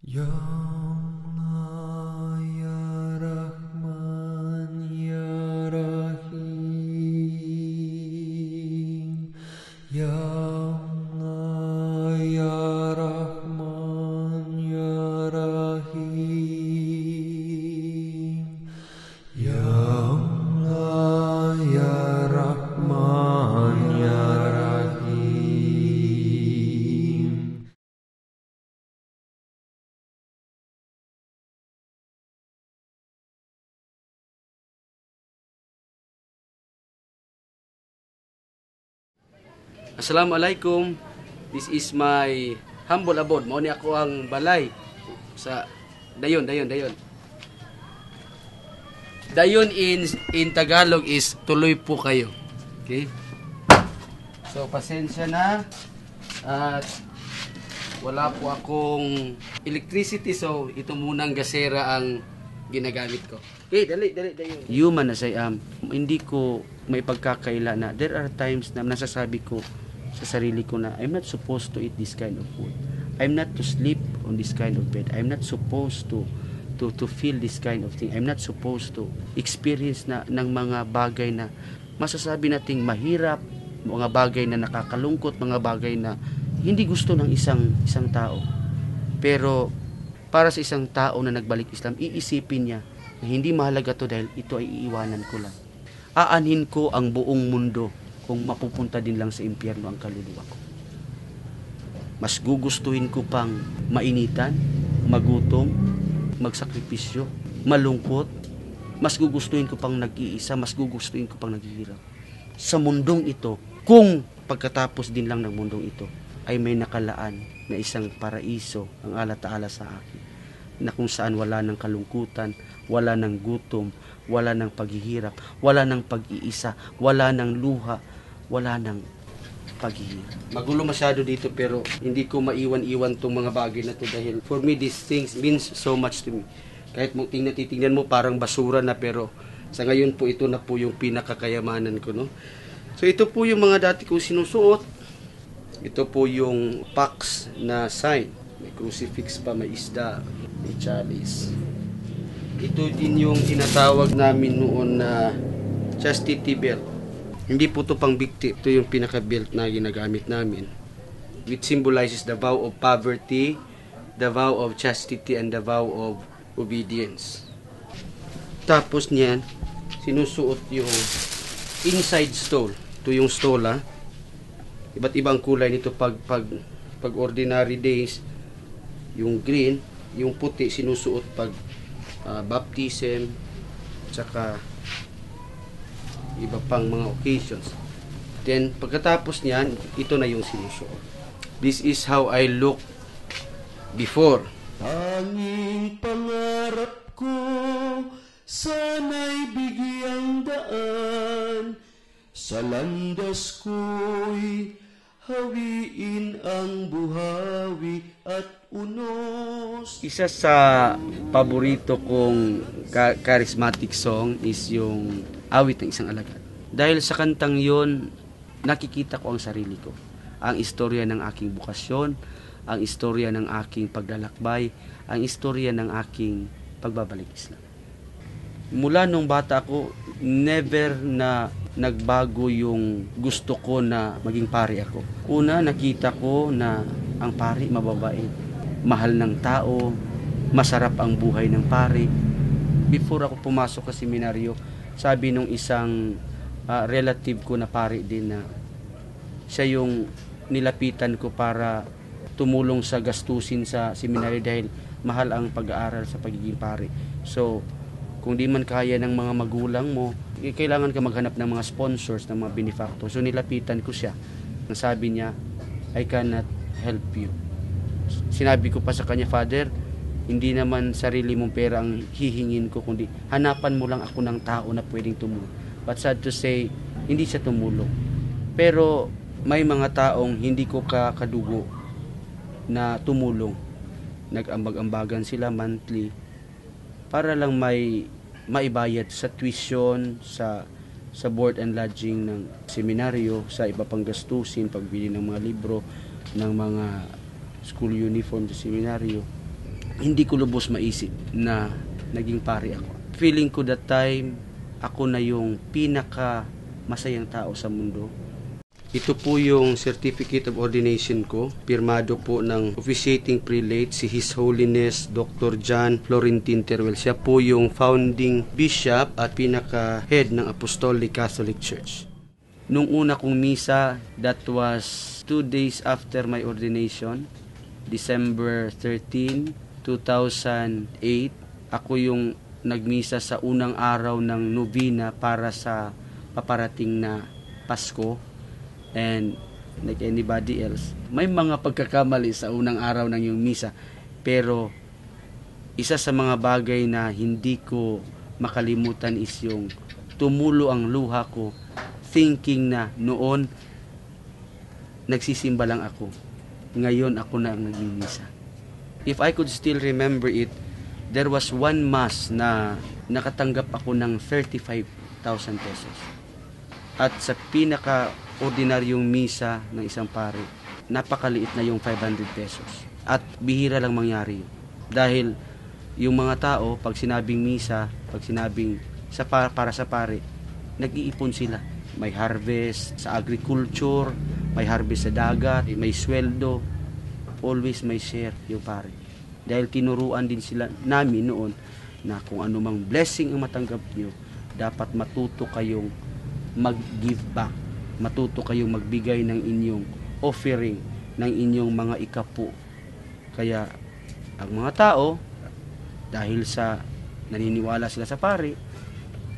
Ya Allah, Ya Rahman, Ya Rahim. Ya Allah, Ya Rahman, Ya Rahim. Ya Allah, Ya Rahman, Ya Rahim. Assalamualaikum. This is my humble abode. Mao ni ako ang balay sa dayon. Dayon in Tagalog is tuloy po kayo. Okay? So pasensya na at wala po akong electricity, so ito munang gasera ang ginagamit ko. Okay, dali dayon. Human as I am, hindi ko may pagkakaila na there are times na nasasabi ko sa sarili ko na I'm not supposed to eat this kind of food. I'm not to sleep on this kind of bed. I'm not supposed to feel this kind of thing. I'm not supposed to experience na ng mga bagay na masasabi nating mahirap, mga bagay na nakakalungkot, mga bagay na hindi gusto ng isang tao. Pero para sa isang tao na nagbalik Islam, iisipin niya na hindi mahalaga to dahil ito ay iiwanan ko lang. Aanhin ko ang buong mundo kung mapupunta din lang sa impyerno ang kaluluwa ko. Mas gugustuhin ko pang mainitan, magutom, magsakripisyo, malungkot. Mas gugustuhin ko pang nag-iisa, mas gugustuhin ko pang naghihirap. Sa mundong ito, kung pagkatapos din lang ng mundong ito, ay may nakalaan na isang paraiso ang alataala sa akin, na kung saan wala ng kalungkutan, wala ng gutom, wala ng paghihirap, wala ng pag-iisa, wala ng luha, wala ng paghihirap. Magulo masyado dito pero hindi ko maiwan-iwan tong mga bagay na to dahil for me these things means so much to me. Kahit mo titingnan mo parang basura na, pero sa ngayon po ito na po yung pinakakayamanan ko, no? So ito po yung mga dati kong sinusuot. Ito po yung pax na sign. May crucifix pa, may isda, may chalice. Ito din yung tinatawag namin noon na chastity belt. Hindi po ito pang bikti. Ito yung pinaka-belt na ginagamit namin, which symbolizes the vow of poverty, the vow of chastity, and the vow of obedience. Tapos niyan, sinusuot yung inside stole. Ito yung stole, ha? Iba't ibang kulay nito pag ordinary days. Yung green, yung puti sinusuot pag baptism, tsaka iba pang mga occasions. Then pagkatapos niyan, ito na yung sinusuot. This is how I look before. Tanging pangarap ko, sana'y bigyang daan. Sa landas ko'y hawiin ang buhawi at unos. Isa sa paborito kong charismatic song is yung Awit ng Isang Alagad. Dahil sa kantang yon, nakikita ko ang sarili ko. Ang istorya ng aking bukasyon, ang istorya ng aking paglalakbay, ang istorya ng aking pagbabalik Islam. Mula nung bata ako, never na nagbago yung gusto ko na maging pari ako. Una, nakita ko na ang pari mababait, mahal ng tao, masarap ang buhay ng pari. Before ako pumasok sa seminaryo, sabi nung isang relative ko na pari din na siya yung nilapitan ko para tumulong sa gastusin sa seminaryo dahil mahal ang pag-aaral sa pagiging pari. So, kung di man kaya ng mga magulang mo, kailangan ka maghanap ng mga sponsors, ng mga benefactors. So nilapitan ko siya. Sabi niya, I cannot help you. Sinabi ko pa sa kanya, Father, hindi naman sarili mong pera ang hihingin ko, kundi hanapan mo lang ako ng tao na pwedeng tumulong. But sad to say, hindi siya tumulong. Pero may mga taong hindi ko kadugo na tumulong. Nag-ambag-ambagan sila monthly para lang may maibayad sa tuition, sa board and lodging ng seminaryo, sa iba pang gastusin, pagbili ng mga libro, ng mga school uniform sa seminaryo. hindi ko lubos maisip na naging pari ako. Feeling ko that time, ako na yung pinaka masayang tao sa mundo. Ito po yung certificate of ordination ko. Pirmado po ng officiating prelate, si His Holiness Dr. John Florentin Teruel. Siya po yung founding bishop at pinaka-head ng Apostolic Catholic Church. Nung una kong misa, that was 2 days after my ordination, December 13, 2008. Ako yung nagmisa sa unang araw ng novena para sa paparating na Pasko. And like anybody else, may mga pagkakamali sa unang araw ng yung misa. Pero isa sa mga bagay na hindi ko makalimutan is yung tumulo ang luha ko, thinking na noon nagsisimba lang ako. Ngayon ako na ang nagmimisa. If I could still remember it, there was one mass na nakatanggap ako ng 35,000 pesos. At sa pinaka-ordinaryong misa ng isang pari, napakaliit na yung 500 pesos. At bihira lang mangyari yun. Dahil yung mga tao, pag sinabing misa, pag sinabing para sa pari, nag-iipon sila. May harvest sa agriculture, may harvest sa dagat, may sweldo. Always may share yung pari. Dahil tinuruan din sila namin noon na kung anumang blessing ang matanggap nyo, dapat matuto kayong mag-give back. Matuto kayong magbigay ng inyong offering, ng inyong mga ikapu. Kaya ang mga tao, dahil sa naniniwala sila sa pari,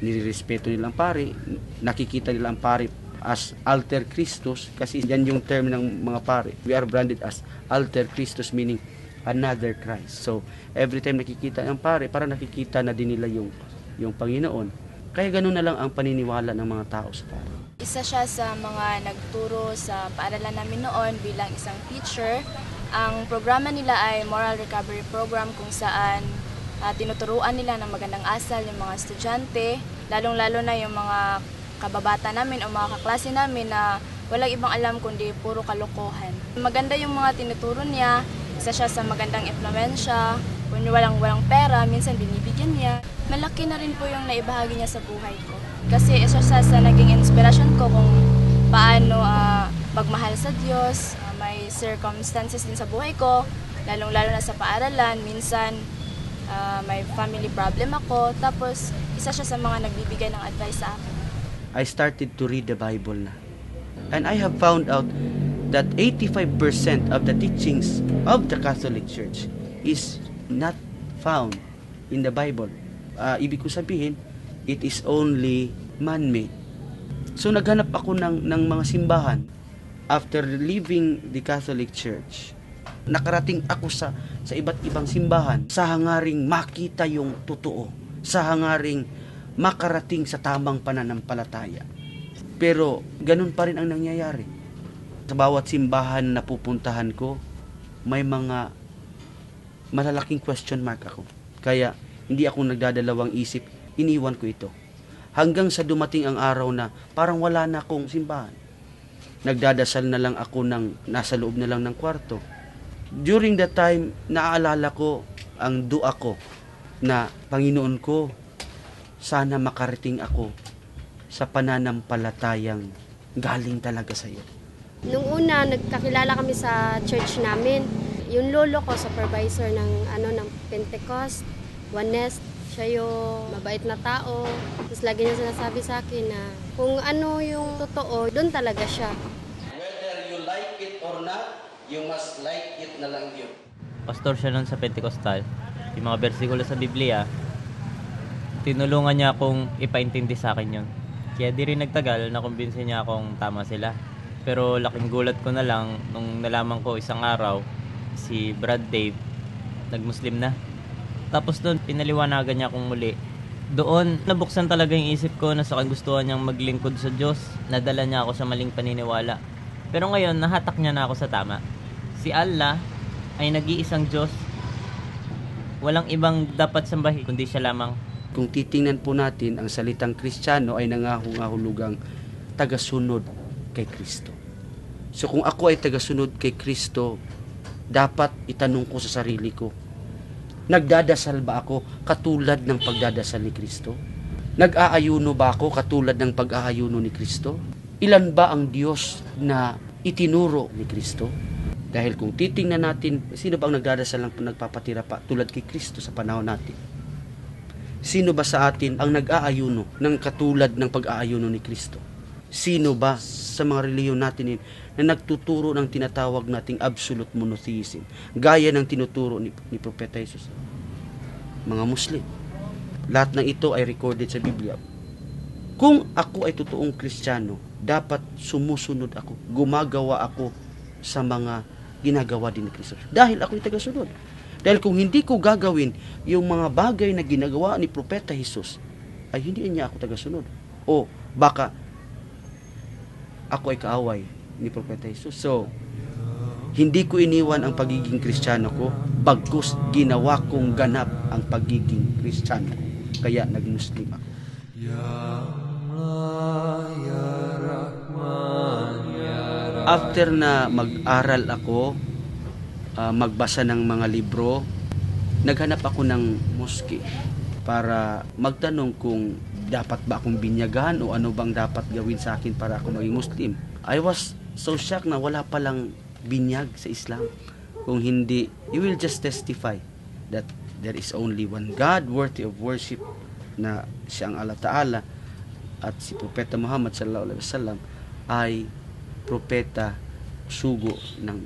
nirerespeto nilang pari, nakikita nilang pari as alter Christus, kasi yan yung term ng mga pari. We are branded as alter Christus, meaning another Christ. So every time nakikita ng pari, parang nakikita na din nila yung Panginoon. Kaya ganun na lang ang paniniwala ng mga tao sa pari. Isa siya sa mga nagturo sa paaralan namin noon bilang isang teacher. Ang programa nila ay Moral Recovery Program, kung saan tinuturuan nila ng magandang asal yung mga estudyante, lalong-lalo na yung mga kababata namin o mga kaklase namin na walang ibang alam kundi puro kalokohan. Maganda yung mga tinuturo niya, isa siya sa magandang impluwensya. Kung walang pera, minsan binibigyan niya. Malaki na rin po yung naibahagi niya sa buhay ko. Kasi isa siya sa naging inspirasyon ko kung paano magmahal sa Diyos. May circumstances din sa buhay ko, lalong-lalo na sa paaralan. Minsan may family problem ako. Tapos isa siya sa mga nagbibigay ng advice sa akin. I started to read the Bible na. And I have found out that 85% of the teachings of the Catholic Church is not found in the Bible. Ibig ko sabihin, it is only man-made. So naghanap ako ng mga simbahan. After leaving the Catholic Church, nakarating ako sa iba't ibang simbahan sa hangaring makita yung totoo, sa hangaring makarating sa tamang pananampalataya. Pero ganun pa rin ang nangyayari. Sa bawat simbahan na pupuntahan ko, may mga malalaking question mark ako. Kaya hindi ako nagdadalawang isip, iniwan ko ito. Hanggang sa dumating ang araw na parang wala na akong simbahan. Nagdadasal na lang ako nasa loob na lang ng kwarto. During that time, naaalala ko ang dua ko na, Panginoon ko, sana makarating ako sa pananampalatayang galing talaga sa iyo. Nung una, nagkakilala kami sa church namin. Yung lolo ko, supervisor ng Pentecost, Oneness, siya yung mabait na tao. Tapos lagi niya sinasabi sa akin na kung ano yung totoo, doon talaga siya. Whether you like it or not, you must like it na lang yun. Pastor siya nun sa Pentecostal. Yung mga bersikulo sa Biblia, tinulungan niya akong ipaintindi sa akin yun. Kaya di rin nagtagal, nakumbinsi niya akong tama sila. Pero laking gulat ko na lang nung nalaman ko isang araw, si Brad Dave, nag-Muslim na. Tapos doon, pinaliwanagan niya akong muli. Doon, nabuksan talaga yung isip ko na sa kagustuhan niyang maglingkod sa Diyos. Nadala niya ako sa maling paniniwala. Pero ngayon, nahatak niya na ako sa tama. Si Allah ay nag-iisang Diyos. Walang ibang dapat sambahin, kundi siya lamang. Kung titingnan po natin, ang salitang Kristiyano ay nangahulugang tagasunod kay Kristo. So kung ako ay tagasunod kay Kristo, dapat itanong ko sa sarili ko, Nagdadasal ba ako katulad ng pagdadasal ni Kristo? Nag-aayuno ba ako katulad ng pag-aayuno ni Kristo? Ilan ba ang Diyos na itinuro ni Kristo? Dahil kung titingnan natin, sino ba ang nagdadasal ng nagpapatira pa tulad kay Kristo sa panahon natin? Sino ba sa atin ang nag-aayuno ng katulad ng pag-aayuno ni Kristo? Sino ba sa mga reliyon natin na nagtuturo ng tinatawag nating absolute monotheism, gaya ng tinuturo ni Propeta Jesus? Mga Muslim. Lahat ng ito ay recorded sa Biblia. Kung ako ay totoong Kristiyano, dapat sumusunod ako, gumagawa ako sa mga ginagawa din ni Kristo. Dahil ako ay tagasunod. Dahil kung hindi ko gagawin yung mga bagay na ginagawa ni Propeta Jesus, ay hindi niya ako tagasunod. O baka ako ay kaaway ni Propeta Jesus. So, hindi ko iniwan ang pagiging Kristiyano ko, bagkus ginawa kong ganap ang pagiging Kristiyano ko. Kaya nag-Muslim ako. After na mag-aral ako, magbasa ng mga libro, naghanap ako ng mosque para magtanong kung dapat ba akong binyagan o ano bang dapat gawin sa akin para ako maging Muslim. I was so shocked na wala palang binyag sa Islam. Kung hindi, you will just testify that there is only one God worthy of worship, na siyang Allah Ta'ala, at si Propeta Muhammad sallallahu alaihi wasallam ay propeta, sugo ng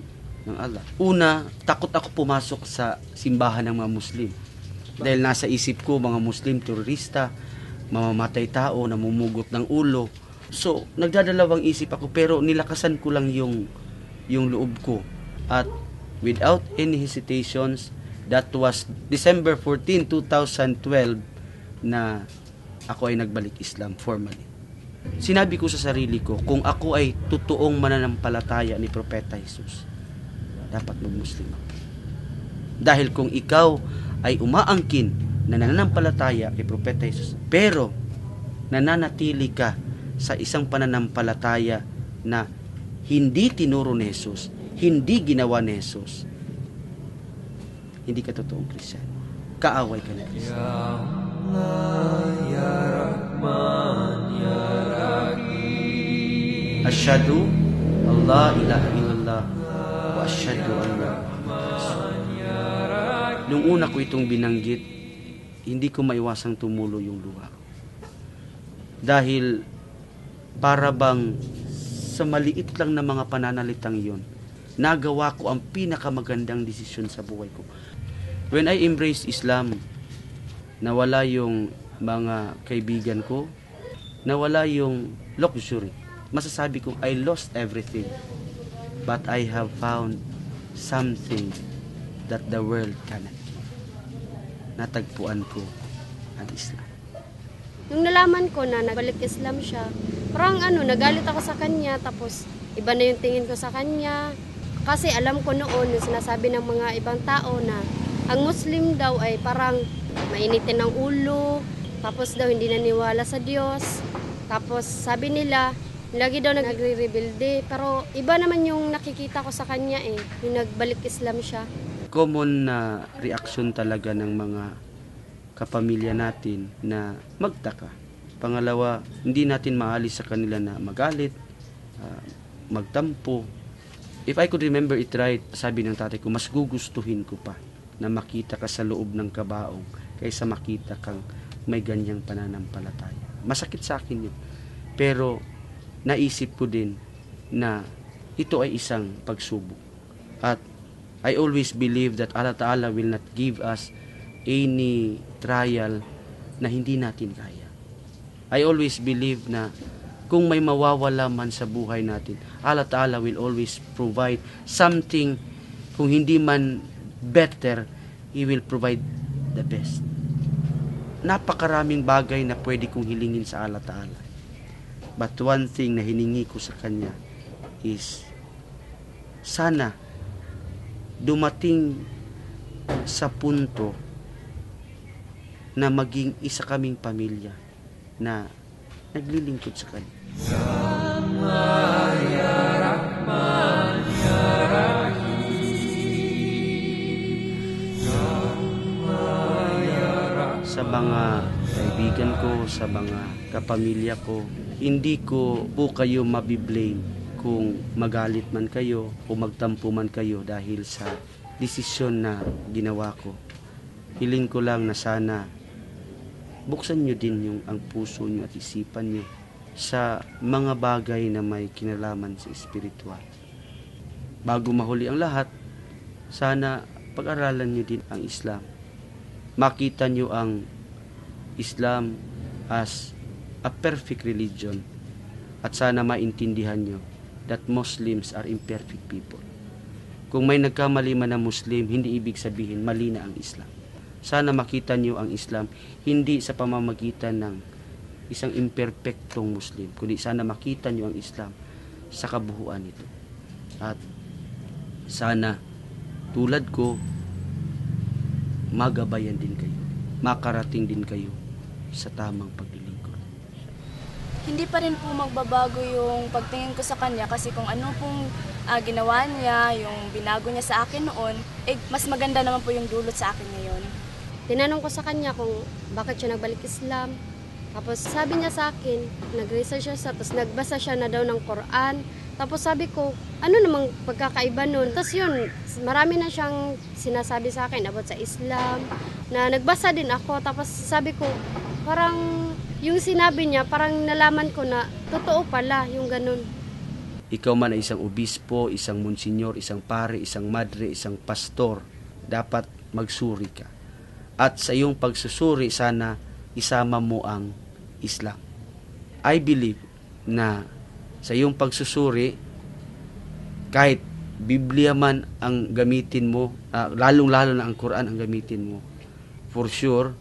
Allah. Una, takot ako pumasok sa simbahan ng mga Muslim. Dahil nasa isip ko, mga Muslim, terorista, mamamatay tao, namumugot ng ulo. So, nagdadalawang isip ako, pero nilakasan ko lang yung loob ko. At without any hesitations, that was December 14, 2012, na ako ay nagbalik Islam formally. Sinabi ko sa sarili ko, kung ako ay totoong mananampalataya ni Propeta Jesus, dapat mag-Muslim ako. Dahil kung ikaw ay umaangkin na nananampalataya kay Propeta Jesus, pero nananatili ka sa isang pananampalataya na hindi tinuro ni Jesus, hindi ginawa ni Jesus, hindi ka totoong Kristiyano. Kaaway ka na Kristiyano. Asyhadu Allah ilaha illallah wa asyhadu anna Muhammadan Rasulullah. Nung una ko itong binanggit, hindi ko maiwasang tumulo yung luha ko. Dahil para bang sa maliit lang na mga pananalitang yon, nagawa ko ang pinakamagandang desisyon sa buhay ko. When I embraced Islam, nawala yung mga kaibigan ko, nawala yung luxury. Masasabi ko, I lost everything, but I have found something that the world cannot give. Natagpuan ko ang Islam. Nung nalaman ko na nagbalik Islam siya, parang nagalit ako sa kanya, tapos iba na yung tingin ko sa kanya. Kasi alam ko noon, yung sinasabi ng mga ibang tao na ang Muslim daw ay parang mainitin ng ulo, tapos daw hindi naniwala sa Diyos. Tapos sabi nila, lagi daw nagre-rebelde. Pero iba naman yung nakikita ko sa kanya yung nagbalik Islam siya. Common na reaksyon talaga ng mga kapamilya natin na magtaka. Pangalawa, hindi natin maalis sa kanila na magalit, magtampo. If I could remember it right, sabi ng tatay ko, mas gugustuhin ko pa na makita ka sa loob ng kabaong kaysa makita kang may ganyang pananampalataya. Masakit sa akin yun. Pero naisip ko din na ito ay isang pagsubok. At I always believe that Allah Ta'ala will not give us any trial na hindi natin kaya. I always believe na kung may mawawala man sa buhay natin, Allah Ta'ala will always provide something. Kung hindi man better, He will provide the best. Napakaraming bagay na pwede kong hilingin sa Allah Ta'ala. But one thing na hiningi ko sa Kanya is, sana dumating sa punto na maging isa kaming pamilya na naglilingkod sa Kanya. sa mga kaibigan ko, sa mga kapamilya ko. Hindi ko po kayo mabiblame kung magalit man kayo o magtampo man kayo dahil sa desisyon na ginawa ko. Hiling ko lang na sana buksan nyo din yung ang puso nyo at isipan nyo sa mga bagay na may kinalaman sa espiritual. Bago mahuli ang lahat, sana pag-aralan nyo din ang Islam. Makita nyo ang Islam as a perfect religion at sana maintindihan nyo that Muslims are imperfect people. Kung may nagkamali man na Muslim, hindi ibig sabihin mali na ang Islam. Sana makita nyo ang Islam hindi sa pamamagitan ng isang imperfectong Muslim, kundi sana makita nyo ang Islam sa kabuuan nito. At sana tulad ko, magabayan din kayo, makarating din kayo sa tamang paglilingkod. Hindi pa rin po magbabago yung pagtingin ko sa kanya kasi kung ano pong ginawa niya, yung binago niya sa akin noon, mas maganda naman po yung dulot sa akin ngayon. Tinanong ko sa kanya kung bakit siya nagbalik Islam. Tapos sabi niya sa akin, nag-research siya, tapos nagbasa siya na daw ng Quran. Tapos sabi ko, ano namang pagkakaiba nun? Tapos yun, marami na siyang sinasabi sa akin about sa Islam, na nagbasa din ako. Tapos sabi ko, parang yung sinabi niya, parang nalaman ko na totoo pala yung ganun. Ikaw man ay isang obispo, isang monsinyor, isang pare, isang madre, isang pastor, dapat magsuri ka. At sa iyong pagsusuri, sana isama mo ang Islam. I believe na sa iyong pagsusuri, kahit Biblia man ang gamitin mo, lalong-lalo na ang Quran ang gamitin mo, for sure,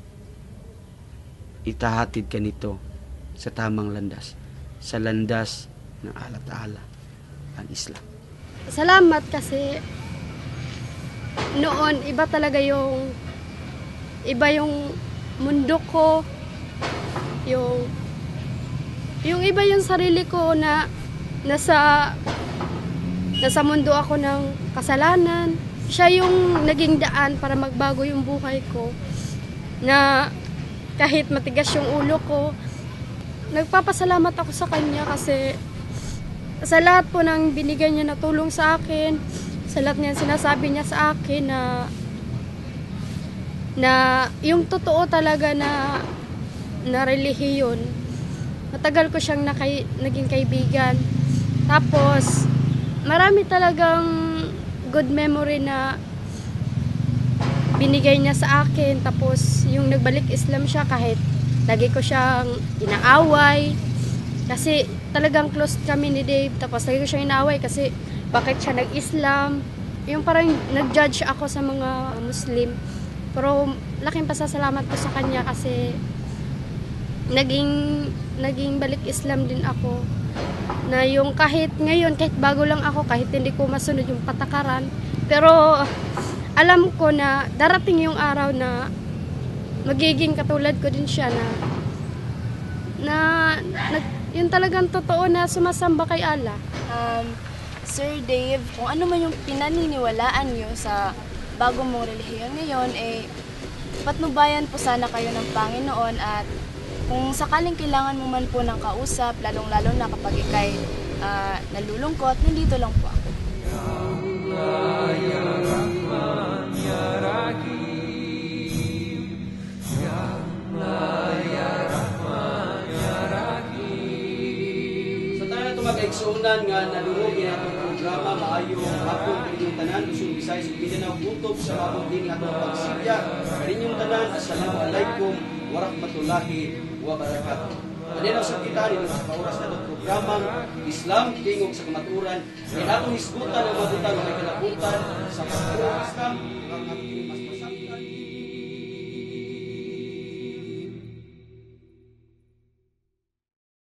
itahatid ka nito sa tamang landas, sa landas ng Allah Ta'ala, ang Islam. Salamat kasi noon iba talaga yung mundo ko, yung iba yung sarili ko na nasa mundo ako ng kasalanan. Siya yung naging daan para magbago yung buhay ko, na kahit matigas yung ulo ko, nagpapasalamat ako sa kanya kasi sa lahat po ng binigay niya na tulong sa akin, sa lahat ng sinasabi niya sa akin na yung totoo talaga na relihiyon. Matagal ko siyang naging kaibigan. Tapos marami talagang good memory na binigay niya sa akin. Tapos yung nagbalik Islam siya kahit lagi ko siyang inaaway. Kasi talagang close kami ni Dave. Tapos lagi ko siyang inaaway kasi bakit siya nag-Islam. Yung parang nag-judge ako sa mga Muslim. Pero laking pasasalamat ko sa kanya kasi naging balik Islam din ako. Na yung kahit ngayon, kahit bago lang ako, kahit hindi ko masunod yung patakaran, pero alam ko na darating yung araw na magiging katulad ko din siya na yun talagang totoo na sumasamba kay Allah. Sir Dave, kung ano man yung pinaniniwalaan nyo sa bago mong relihiyon ngayon, patnubayan po sana kayo ng Panginoon at kung sakaling kailangan mo man po ng kausap, lalong-lalo na kapag ikay nalulungkot, nandito lang po ako. Sa tayo na tumag-eksunan nga nalungog niya itong programa, maayong hapon kaninyong tanan, Luzon, Visayas, Mindanao, Butob sa hapon din atong pagsilya. Kaninyong tanan, Assalamualaikum warahmatullahi wabarakatuh. Kanina sa kita rin sa pauras na itong programang Islam, tingog sa kamaturan, kaya natong hisgutan ang mabutang may kalabutan sa pagpuro Islam,